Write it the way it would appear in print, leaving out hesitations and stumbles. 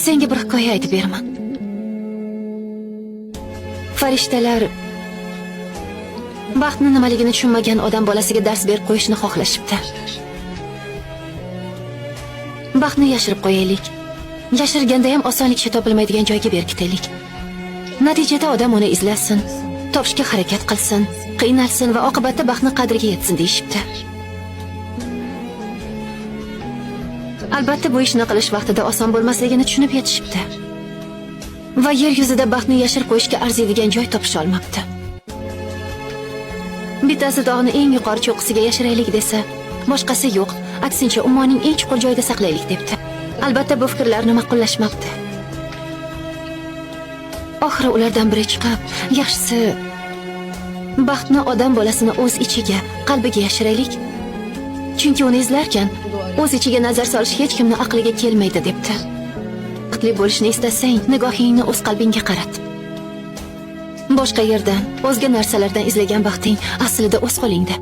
Senga bir hikoya aytib beraman. Farishtalar baxtni nimaligini tushunmagan odam bolasiga dars berib qo'yishni xohlashibdi. Baxtni yashirib qo'yaylik. Yashirganda ham osonlikcha topilmaydigan joyga berkitaylik. Natijada odam uni izlasin, topishga harakat qilsin, qiynalsin va oqibatda baxtni qadriga yetsin deyishibdi. Albatta bu ishni qilish vaqtida oson bo'lmasligini tushunib yetishibdi. Va yer yuzida baxtni yashirib qo'yishga arziydigan joy topisha olmabdi. Bittasi dog'ni eng yuqori cho'qqisiga yashiraylik desa, boshqasi yo'q, aksincha ummonning eng chuqur joyida saqlaylik debdi. Albatta bu fikrlarni ma'qullashmabdi. Oxiri ulardan biri chiqib, yaxshisi baxtni odam bolasini o'z ichiga, qalbiga yashiraylik. Chunki uni izlarkan, o'z ichiga nazar solish hech kimning aqliga kelmaydi debdi. Baxtli bo'lishni istasang, nigohingni o'z qalbingga qarat. Boshqa yerdan, o'zga narsalardan izlagan baxting aslida o'z qo'lingda.